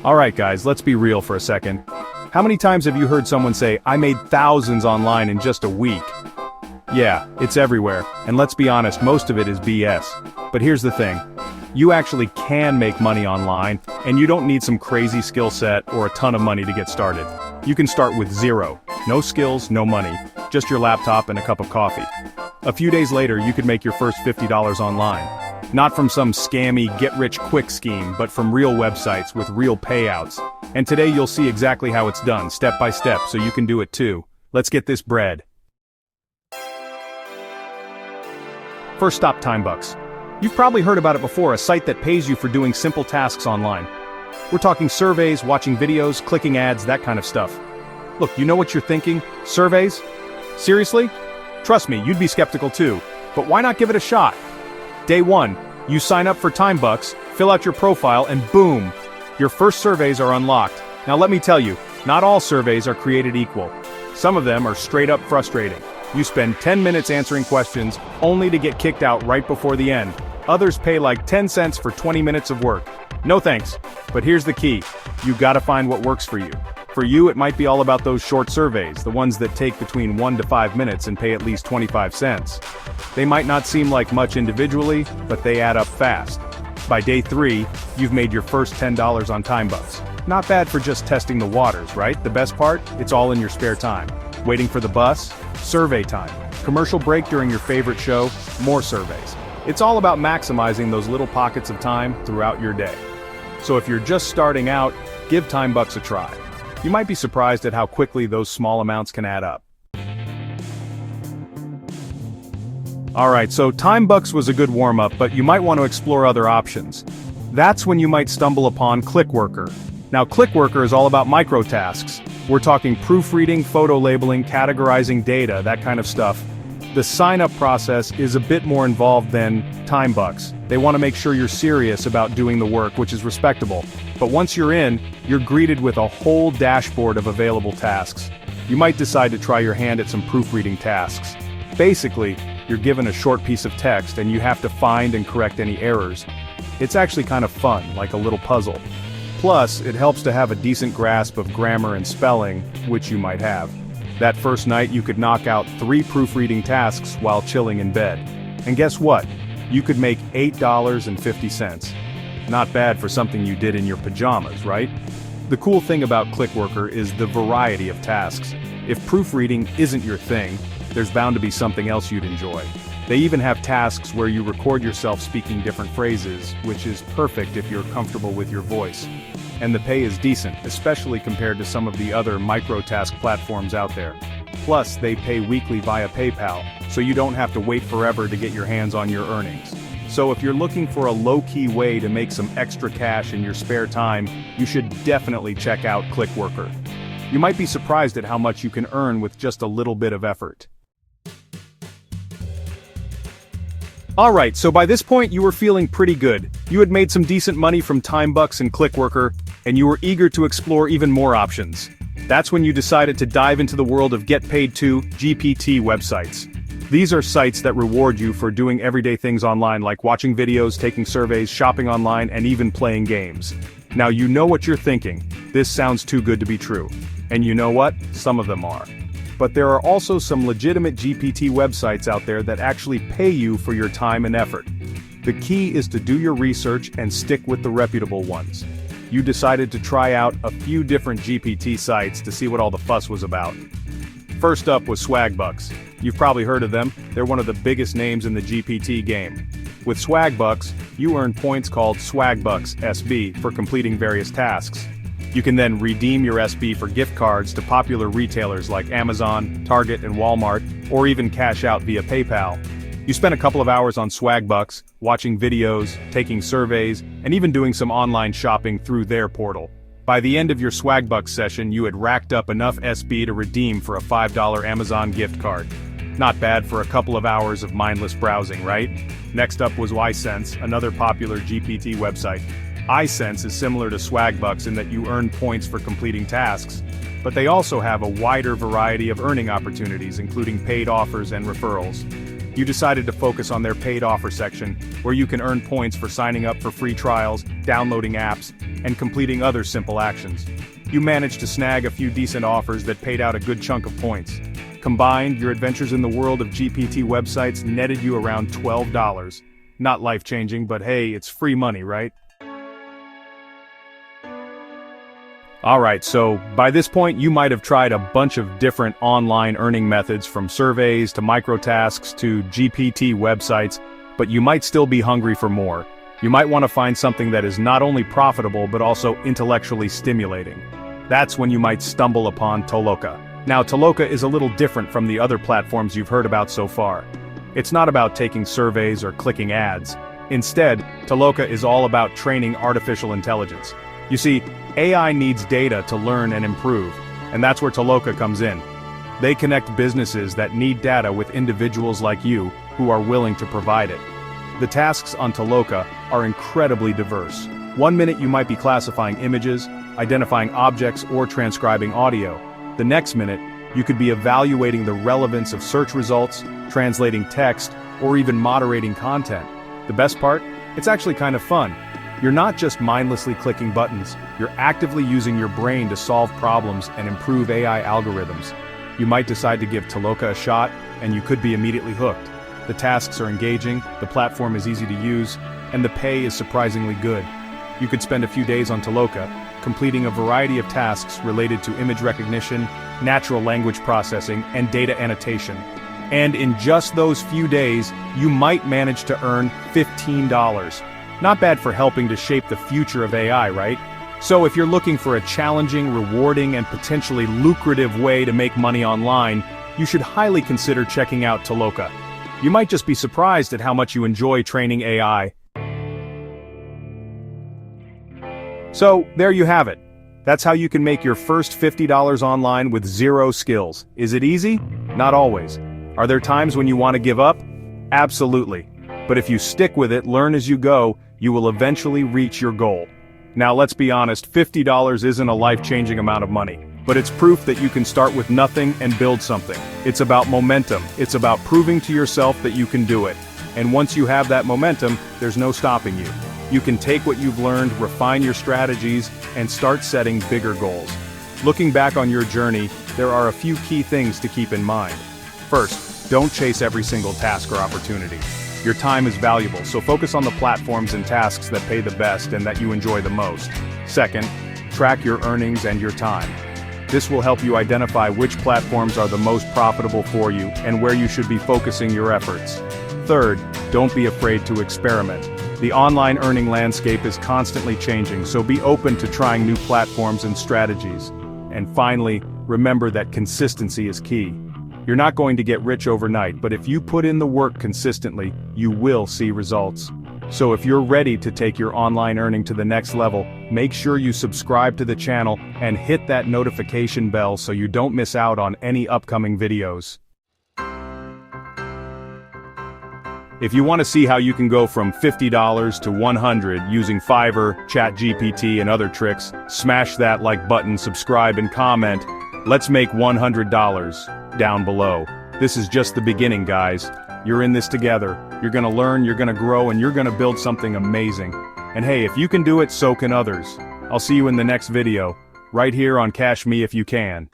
Alright guys, let's be real for a second. How many times have you heard someone say, I made thousands online in just a week? Yeah, it's everywhere, and let's be honest, most of it is BS. But here's the thing. You actually can make money online, and you don't need some crazy skill set or a ton of money to get started. You can start with zero. No skills, no money. Just your laptop and a cup of coffee. A few days later, you could make your first $50 online. Not from some scammy get-rich-quick scheme, but from real websites with real payouts. And today you'll see exactly how it's done, step by step, so you can do it too. Let's get this bread. First stop, Timebucks. You've probably heard about it before, a site that pays you for doing simple tasks online. We're talking surveys, watching videos, clicking ads, that kind of stuff. Look, you know what you're thinking? Surveys? Seriously? Trust me, you'd be skeptical too. But why not give it a shot? Day 1, you sign up for Timebucks, fill out your profile, and boom! Your first surveys are unlocked. Now let me tell you, not all surveys are created equal. Some of them are straight up frustrating. You spend 10 minutes answering questions, only to get kicked out right before the end. Others pay like 10 cents for 20 minutes of work. No thanks. But here's the key. You gotta find what works for you. For you, it might be all about those short surveys, the ones that take between 1 to 5 minutes and pay at least 25 cents. They might not seem like much individually, but they add up fast. By day 3, you've made your first $10 on Timebucks. Not bad for just testing the waters, right? The best part? It's all in your spare time. Waiting for the bus? Survey time. Commercial break during your favorite show? More surveys. It's all about maximizing those little pockets of time throughout your day. So if you're just starting out, give Timebucks a try. You might be surprised at how quickly those small amounts can add up. Alright, so Timebucks was a good warm-up, but you might want to explore other options. That's when you might stumble upon ClickWorker. Now ClickWorker is all about micro-tasks. We're talking proofreading, photo labeling, categorizing data, that kind of stuff. The sign-up process is a bit more involved than Timebucks. They want to make sure you're serious about doing the work, which is respectable. But once you're in, you're greeted with a whole dashboard of available tasks. You might decide to try your hand at some proofreading tasks. Basically, you're given a short piece of text and you have to find and correct any errors. It's actually kind of fun, like a little puzzle. Plus, it helps to have a decent grasp of grammar and spelling, which you might have. That first night you could knock out 3 proofreading tasks while chilling in bed. And guess what? You could make $8.50. Not bad for something you did in your pajamas, right? The cool thing about ClickWorker is the variety of tasks. If proofreading isn't your thing, there's bound to be something else you'd enjoy. They even have tasks where you record yourself speaking different phrases, which is perfect if you're comfortable with your voice. And the pay is decent, especially compared to some of the other micro-task platforms out there. Plus, they pay weekly via PayPal, so you don't have to wait forever to get your hands on your earnings. So if you're looking for a low-key way to make some extra cash in your spare time, you should definitely check out ClickWorker. You might be surprised at how much you can earn with just a little bit of effort. Alright, so by this point you were feeling pretty good. You had made some decent money from Timebucks and ClickWorker, and you were eager to explore even more options. That's when you decided to dive into the world of Get Paid To, GPT websites. These are sites that reward you for doing everyday things online like watching videos, taking surveys, shopping online, and even playing games. Now you know what you're thinking. This sounds too good to be true. And you know what? Some of them are. But there are also some legitimate GPT websites out there that actually pay you for your time and effort. The key is to do your research and stick with the reputable ones. You decided to try out a few different GPT sites to see what all the fuss was about. First up was Swagbucks. You've probably heard of them. They're one of the biggest names in the GPT game. With Swagbucks, you earn points called Swagbucks SB for completing various tasks. You can then redeem your SB for gift cards to popular retailers like Amazon, Target, and Walmart, or even cash out via PayPal. You spent a couple of hours on Swagbucks, watching videos, taking surveys, and even doing some online shopping through their portal. By the end of your Swagbucks session, you had racked up enough SB to redeem for a $5 Amazon gift card. Not bad for a couple of hours of mindless browsing, right? Next up was iSense, another popular GPT website. iSense is similar to Swagbucks in that you earn points for completing tasks, but they also have a wider variety of earning opportunities, including paid offers and referrals. you decided to focus on their paid offer section, where you can earn points for signing up for free trials, downloading apps, and completing other simple actions. You managed to snag a few decent offers that paid out a good chunk of points. Combined, your adventures in the world of GPT websites netted you around $12. Not life-changing, but hey, it's free money, right? Alright, so by this point you might have tried a bunch of different online earning methods, from surveys to microtasks to GPT websites, but you might still be hungry for more. You might want to find something that is not only profitable but also intellectually stimulating. That's when you might stumble upon Toloka. Now, Toloka is a little different from the other platforms you've heard about so far. It's not about taking surveys or clicking ads. Instead, Toloka is all about training artificial intelligence. You see, AI needs data to learn and improve, and that's where Toloka comes in. They connect businesses that need data with individuals like you who are willing to provide it. The tasks on Toloka are incredibly diverse. One minute you might be classifying images, identifying objects, or transcribing audio. The next minute, you could be evaluating the relevance of search results, translating text, or even moderating content. The best part? It's actually kind of fun. You're not just mindlessly clicking buttons, you're actively using your brain to solve problems and improve AI algorithms. You might decide to give Toloka a shot, and you could be immediately hooked. The tasks are engaging, the platform is easy to use, and the pay is surprisingly good. You could spend a few days on Toloka, completing a variety of tasks related to image recognition, natural language processing, and data annotation. And in just those few days, you might manage to earn $15. Not bad for helping to shape the future of AI, right? So if you're looking for a challenging, rewarding, and potentially lucrative way to make money online, you should highly consider checking out Toloka. You might just be surprised at how much you enjoy training AI. So, there you have it. That's how you can make your first $50 online with zero skills. Is it easy? Not always. Are there times when you want to give up? Absolutely. But if you stick with it, learn as you go, you will eventually reach your goal. Now let's be honest, $50 isn't a life-changing amount of money, but it's proof that you can start with nothing and build something. It's about momentum. It's about proving to yourself that you can do it. And once you have that momentum, there's no stopping you. You can take what you've learned, refine your strategies, and start setting bigger goals. Looking back on your journey, there are a few key things to keep in mind. First, don't chase every single task or opportunity. Your time is valuable, so focus on the platforms and tasks that pay the best and that you enjoy the most. Second, track your earnings and your time. This will help you identify which platforms are the most profitable for you and where you should be focusing your efforts. Third, don't be afraid to experiment. The online earning landscape is constantly changing, so be open to trying new platforms and strategies. And finally, remember that consistency is key. You're not going to get rich overnight, but if you put in the work consistently, you will see results. So if you're ready to take your online earning to the next level, make sure you subscribe to the channel and hit that notification bell so you don't miss out on any upcoming videos. If you want to see how you can go from $50 to $100 using Fiverr, ChatGPT, and other tricks, smash that like button, subscribe, and comment. Let's make $100 down below. This is just the beginning, guys. You're in this together. You're gonna learn, you're gonna grow, and you're gonna build something amazing. And hey, if you can do it, so can others. I'll see you in the next video, right here on Cash Me If You Can.